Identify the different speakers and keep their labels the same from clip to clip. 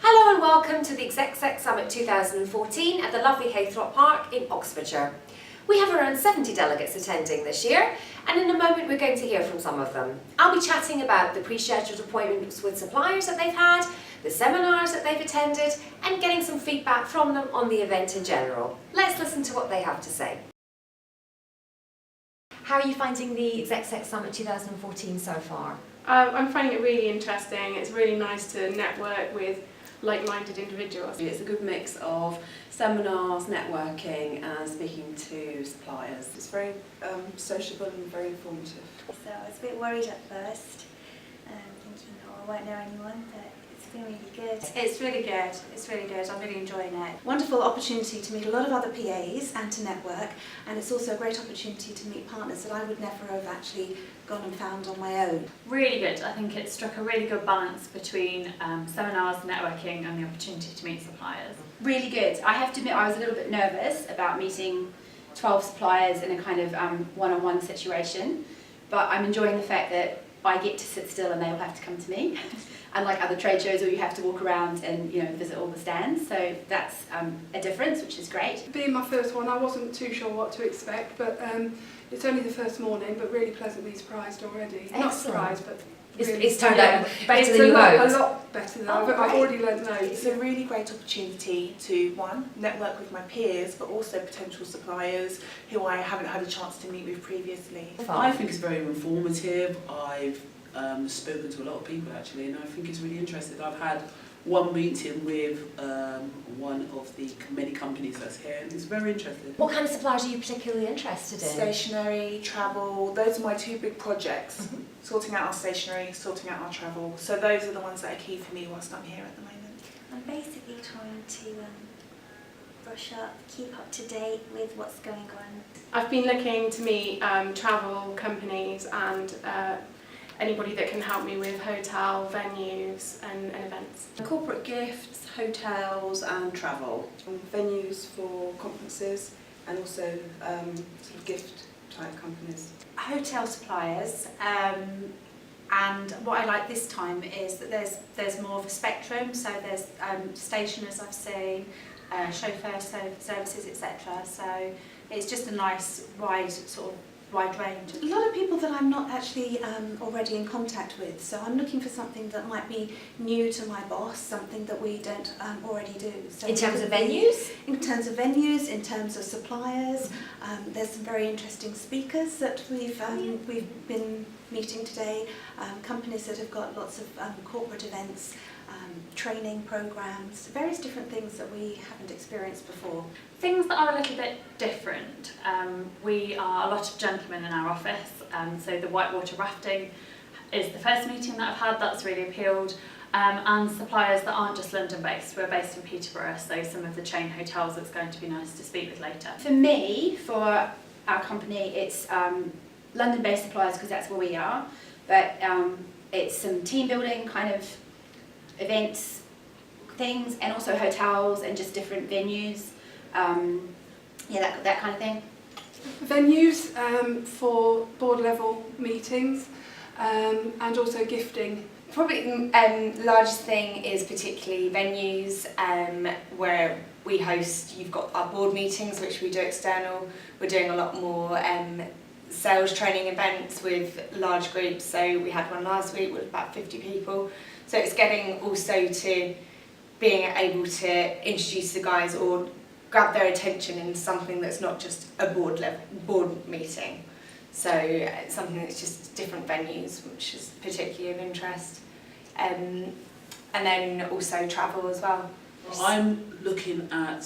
Speaker 1: Hello and welcome to the EXECSec Summit 2014 at the lovely Haythrop Park in Oxfordshire. We have around 70 delegates attending this year, and in a moment we're going to hear from some of them. I'll be chatting about the pre-scheduled appointments with suppliers that they've had, the seminars that they've attended, and getting some feedback from them on the event in general. Let's listen to what they have to say. How are you finding the EXECSec Summit 2014 so far?
Speaker 2: I'm finding it really interesting. It's really nice to network with like-minded individuals.
Speaker 3: It's a good mix of seminars, networking and speaking to suppliers. It's very sociable and very informative.
Speaker 4: So I was a bit worried at first, thinking, I won't know anyone, but it's been really good.
Speaker 5: It's really good, it's really good, I'm really enjoying it.
Speaker 6: Wonderful opportunity to meet a lot of other PAs and to network, and it's also a great opportunity to meet partners that I would never have actually gone and found on my own.
Speaker 7: Really good. I think it struck a really good balance between seminars, networking and the opportunity to meet suppliers.
Speaker 8: Really good. I have to admit I was a little bit nervous about meeting 12 suppliers in a kind of one-on-one situation, but I'm enjoying the fact that I get to sit still and they all have to come to me. Unlike other trade shows where you have to walk around and visit all the stands, so that's a difference, which is great.
Speaker 2: Being my first one, I wasn't too sure what to expect, but it's only the first morning, but really pleasantly surprised already.
Speaker 1: Excellent.
Speaker 2: Not surprised, but really,
Speaker 1: It's turned out better than you
Speaker 2: hoped.
Speaker 1: hoped.
Speaker 2: A lot better than I've
Speaker 1: great.
Speaker 2: already learnt loads.
Speaker 9: It's a really great opportunity to, one, network with my peers, but also potential suppliers who I haven't had a chance to meet with previously.
Speaker 10: I think it's very informative. I've spoken to a lot of people actually, and I think it's really interesting. I've had one meeting with one of the many companies that's here, and it's very interesting.
Speaker 1: What kind of suppliers are you particularly interested in?
Speaker 9: Stationery, travel, those are my two big projects. Sorting out our stationery, sorting out our travel. So those are the ones that are key for me whilst I'm here at the moment.
Speaker 4: I'm basically trying to brush up, keep up to date with what's going on.
Speaker 2: I've been looking to meet travel companies and anybody that can help me with hotel, venues and events.
Speaker 3: Corporate gifts, hotels and travel.
Speaker 11: Venues for conferences and also sort of gift type companies.
Speaker 5: Hotel suppliers, and what I like this time is that there's more of a spectrum, so there's stationers I've seen, chauffeur services, etc. So it's just a nice wide range.
Speaker 6: A lot of people that I'm not actually already in contact with, so I'm looking for something that might be new to my boss, something that we don't already do. So
Speaker 1: In terms of venues?
Speaker 6: In terms of venues, in terms of suppliers, there's some very interesting speakers that we've been meeting today, companies that have got lots of corporate events, training programs, various different things that we haven't experienced before.
Speaker 7: Things that are a little bit different. We are a lot of gentlemen in our office, so the whitewater rafting is the first meeting that I've had that's really appealed, and suppliers that aren't just London based. We're based in Peterborough, so some of the chain hotels it's going to be nice to speak with later.
Speaker 8: For me, for our company, it's London-based suppliers because that's where we are, but it's some team building kind of events, things, and also hotels and just different venues, that kind of thing.
Speaker 2: Venues for board level meetings and also gifting.
Speaker 12: Probably the largest thing is particularly venues where we host. You've got our board meetings, which we do external. We're doing a lot more sales training events with large groups. So we had one last week with about 50 people. So it's getting also to being able to introduce the guys or grab their attention in something that's not just a board meeting. So it's something that's just different venues, which is particularly of interest. And then also travel as well.
Speaker 10: I'm looking at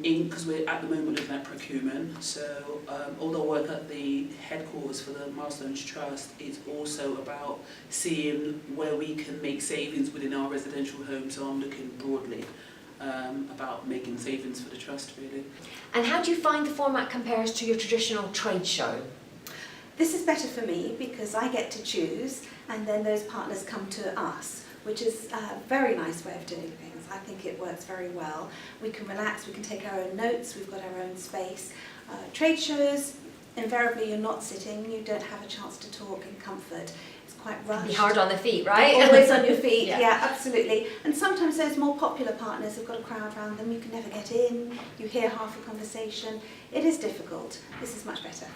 Speaker 10: because we're at the moment looking at procurement. So although I work at the headquarters for the Milestones Trust, it's also about seeing where we can make savings within our residential homes. So I'm looking broadly about making savings for the trust, really.
Speaker 1: And how do you find the format compares to your traditional trade show?
Speaker 6: This is better for me because I get to choose and then those partners come to us, which is a very nice way of doing things. I think it works very well. We can relax, we can take our own notes, we've got our own space. Trade shows, invariably you're not sitting, you don't have a chance to talk in comfort. It's quite rushed.
Speaker 1: Be hard on the feet, right?
Speaker 6: Always on your feet,
Speaker 1: Yeah.
Speaker 6: yeah, absolutely. And sometimes those more popular partners have got a crowd around them, you can never get in, you hear half a conversation. It is difficult. This is much better.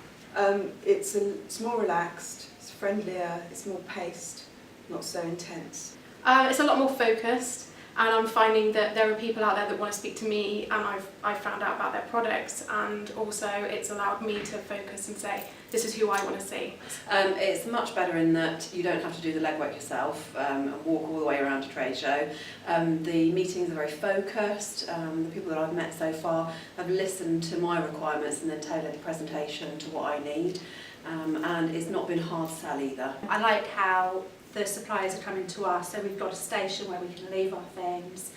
Speaker 11: It's more relaxed, it's friendlier, it's more paced, not so intense.
Speaker 2: It's a lot more focused, and I'm finding that there are people out there that want to speak to me, and I've found out about their products, and also it's allowed me to focus and say, this is who I want to see.
Speaker 3: It's much better in that you don't have to do the legwork yourself and walk all the way around a trade show. The meetings are very focused. The people that I've met so far have listened to my requirements and then tailored the presentation to what I need. And it's not been hard sell either.
Speaker 5: I like how the suppliers are coming to us, so we've got a station where we can leave our things,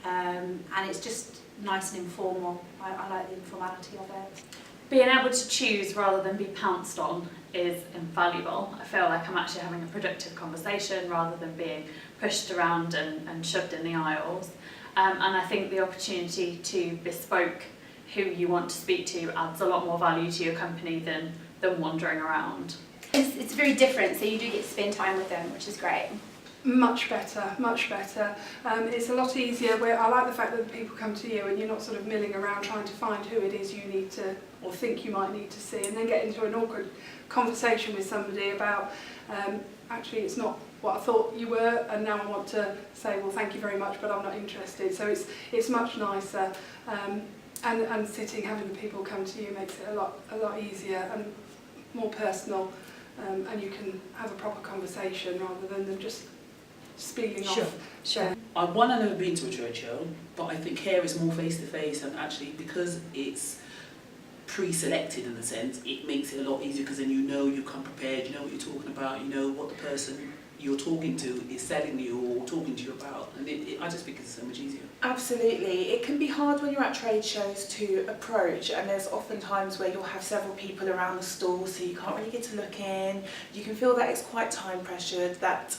Speaker 5: and it's just nice and informal. I like the informality of it.
Speaker 7: Being able to choose rather than be pounced on is invaluable. I feel like I'm actually having a productive conversation rather than being pushed around and shoved in the aisles. And I think the opportunity to bespoke who you want to speak to adds a lot more value to your company than wandering around.
Speaker 8: It's very different, so you do get to spend time with them, which is great.
Speaker 13: Much better, much better. It's a lot easier. I like the fact that people come to you and you're not sort of milling around trying to find who it is you need to, or think you might need to see, and then get into an awkward conversation with somebody about, actually it's not what I thought you were, and now I want to say, well, thank you very much, but I'm not interested. So it's much nicer, and sitting, having the people come to you makes it a lot easier and more personal, and you can have a proper conversation rather than them just spieling off.
Speaker 1: Sure.
Speaker 10: I've never been to a trade show, but I think here it's more face to face, and actually because it's pre-selected in a sense, it makes it a lot easier because then you know you come prepared, you know what you're talking about, you know what the person you're talking to is selling you or talking to you about, and I just think it's so much easier.
Speaker 9: Absolutely. It can be hard when you're at trade shows to approach, and there's often times where you'll have several people around the stall, so you can't really get to look in. You can feel that it's quite time pressured, that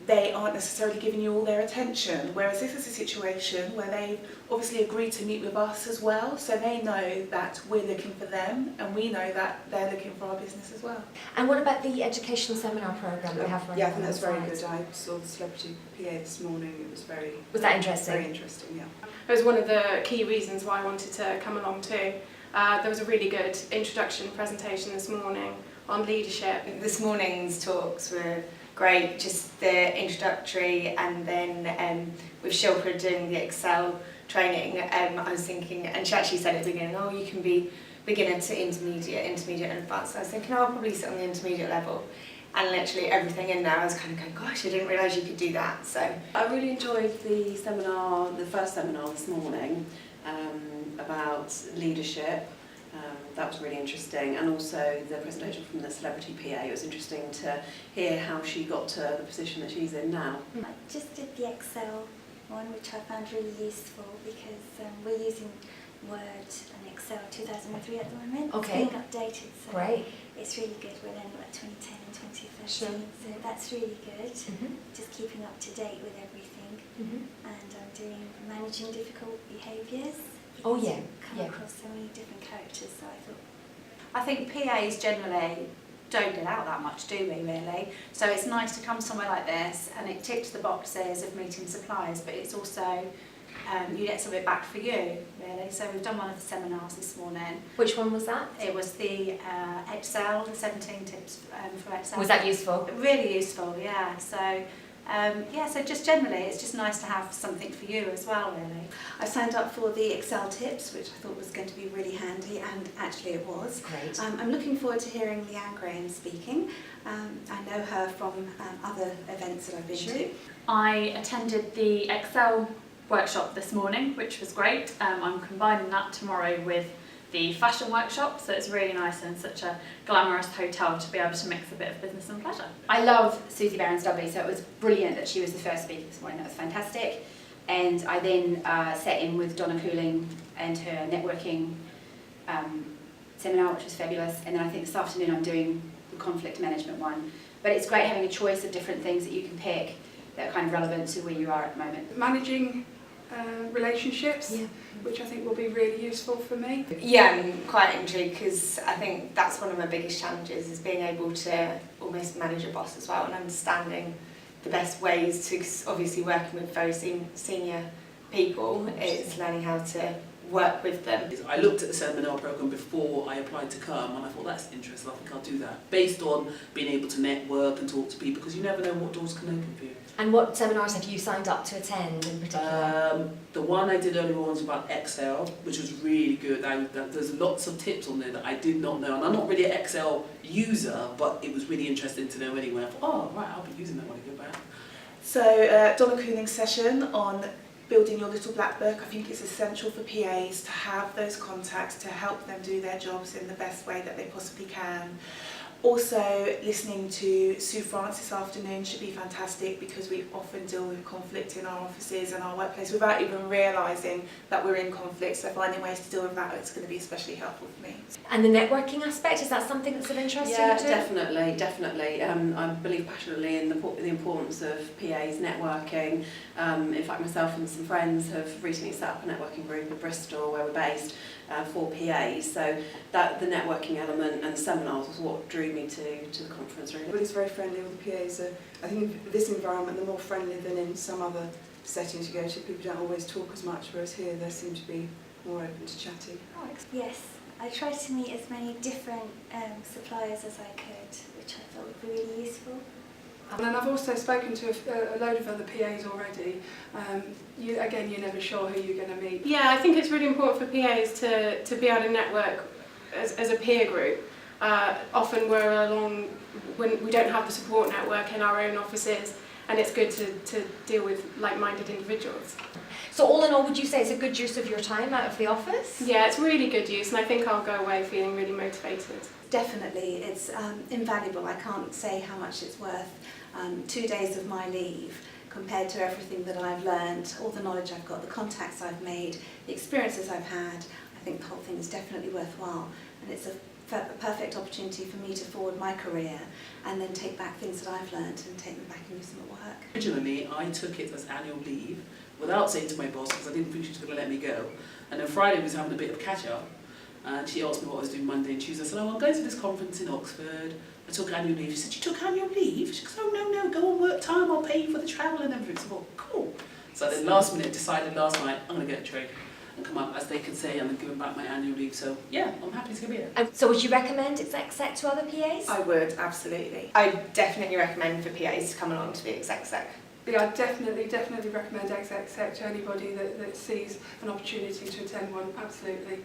Speaker 9: they aren't necessarily giving you all their attention, whereas this is a situation where they've obviously agreed to meet with us as well, so they know that we're looking for them and we know that they're looking for our business as well.
Speaker 1: And what about the educational seminar programme that we have running?
Speaker 11: Yeah, I think that's very
Speaker 1: on the
Speaker 11: good.
Speaker 1: side?
Speaker 11: I saw the celebrity PA this morning. It was very...
Speaker 1: Was that interesting?
Speaker 11: Very interesting, yeah.
Speaker 2: It was one of the key reasons why I wanted to come along too. There was a really good introduction presentation this morning on leadership.
Speaker 12: This morning's talks were great, just the introductory, and then with Shilpa doing the Excel training, I was thinking, and she actually said at the beginning, oh, you can be beginner to intermediate and advanced. I was thinking, oh, I'll probably sit on the intermediate level. And literally everything in there, I was kind of going, gosh, I didn't realise you could do that. So
Speaker 3: I really enjoyed the seminar, the first seminar this morning, about leadership. That was really interesting, and also the presentation from the celebrity PA. It was interesting to hear how she got to the position that she's in now.
Speaker 4: I just did the Excel one, which I found really useful because we're using Word and Excel 2003 at the moment.
Speaker 1: Okay.
Speaker 4: It's being updated, so
Speaker 1: Great.
Speaker 4: it's really good. We're learning about 2010 and 2013,
Speaker 1: Sure.
Speaker 4: so that's really good.
Speaker 1: Mm-hmm.
Speaker 4: Just keeping up to date with everything,
Speaker 1: Mm-hmm.
Speaker 4: and I'm doing managing difficult behaviours.
Speaker 1: Oh,
Speaker 4: because
Speaker 1: yeah,
Speaker 4: you come
Speaker 1: yeah.
Speaker 4: across so many different characters, so I thought.
Speaker 5: I think PAs generally don't get out that much, do we really? So it's nice to come somewhere like this and it ticks the boxes of meeting suppliers, but it's also, you get something back for you, really. So we've done one of the seminars this morning.
Speaker 1: Which one was that?
Speaker 5: It was the Excel, the 17 tips for Excel.
Speaker 1: Was that useful?
Speaker 5: Really useful, yeah. So, so just generally, it's just nice to have something for you as well, really.
Speaker 6: I signed up for the Excel tips, which I thought was going to be really handy, and actually it was.
Speaker 1: Great.
Speaker 6: I'm looking forward to hearing Leanne Graham speaking. I know her from other events that I've been to.
Speaker 7: I attended the Excel workshop this morning, which was great. I'm combining that tomorrow with the fashion workshop, so it's really nice in such a glamorous hotel to be able to mix a bit of business and pleasure.
Speaker 8: I love Susie Barron-Stubbly, so it was brilliant that she was the first speaker this morning. That was fantastic. And I then sat in with Donna Cooling and her networking seminar, which was fabulous. And then I think this afternoon I'm doing the conflict management one. But it's great having a choice of different things that you can pick that are kind of relevant to where you are at the moment.
Speaker 13: Managing relationships,
Speaker 1: Yeah.
Speaker 13: which I think will be really useful for me.
Speaker 12: Yeah, I'm quite intrigued because I think that's one of my biggest challenges is being able to almost manage your boss as well, and understanding the best ways to, obviously working with very senior people, it's learning how to work with them.
Speaker 10: I looked at the seminar programme before I applied to come, and I thought that's interesting, I think I'll do that. Based on being able to network and talk to people, because you never know what doors can open for you.
Speaker 1: And what seminars have you signed up to attend in particular?
Speaker 10: The one I did earlier on was about Excel, which was really good. There's lots of tips on there that I did not know, and I'm not really an Excel user, but it was really interesting to know anyway. I thought, oh right, I'll be using that when I go back.
Speaker 9: So Donna Cooning's session on building your little black book, I think it's essential for PAs to have those contacts to help them do their jobs in the best way that they possibly can. Also, listening to Sue France this afternoon should be fantastic, because we often deal with conflict in our offices and our workplace without even realising that we're in conflict, so finding ways to deal with that is going to be especially helpful for me.
Speaker 1: And the networking aspect, is that something that's of interest to you too?
Speaker 3: Yeah, definitely. I believe passionately in the importance of PAs networking. In fact, myself and some friends have recently set up a networking group in Bristol, where we're based, for PAs. So that the networking element and the seminars was what drew me to the conference, really.
Speaker 11: Everybody's very friendly, all the PAs are, I think in this environment they're more friendly than in some other settings you go to. People don't always talk as much, whereas here they seem to be more open to chatting.
Speaker 4: Yes, I tried to meet as many different suppliers as I could, which I thought would be really useful.
Speaker 13: And I've also spoken to a load of other PAs already. You're never sure who you're going to meet.
Speaker 2: Yeah, I think it's really important for PAs to be able to network as a peer group. Often when we don't have the support network in our own offices, and it's good to deal with like-minded individuals.
Speaker 1: So all in all, would you say it's a good use of your time out of the office?
Speaker 2: Yeah, it's really good use, and I think I'll go away feeling really motivated.
Speaker 6: Definitely, it's invaluable. I can't say how much it's worth. 2 days of my leave compared to everything that I've learned, all the knowledge I've got, the contacts I've made, the experiences I've had. I think the whole thing is definitely worthwhile, and it's a perfect opportunity for me to forward my career and then take back things that I've learned and take them back and use them at work.
Speaker 10: Originally, I took it as annual leave without saying to my boss, because I didn't think she was going to let me go. And then Friday we was having a bit of catch up, and she asked me what I was doing Monday and Tuesday. I said, oh, I'm going to this conference in Oxford. I took annual leave. She said, you took annual leave? She goes, oh, no, go on work time, I'll pay you for the travel and everything. So I thought, cool. So then last minute decided last night, I'm going to get a trade and come up, as they can say, and then give them back my annual leave. So yeah, I'm happy to be here.
Speaker 1: So would you recommend EXECSec to other PAs?
Speaker 9: I would, absolutely.
Speaker 12: I definitely recommend for PAs to come along to the EXECSec.
Speaker 13: Yeah, I definitely recommend EXECSec to anybody that sees an opportunity to attend one, absolutely.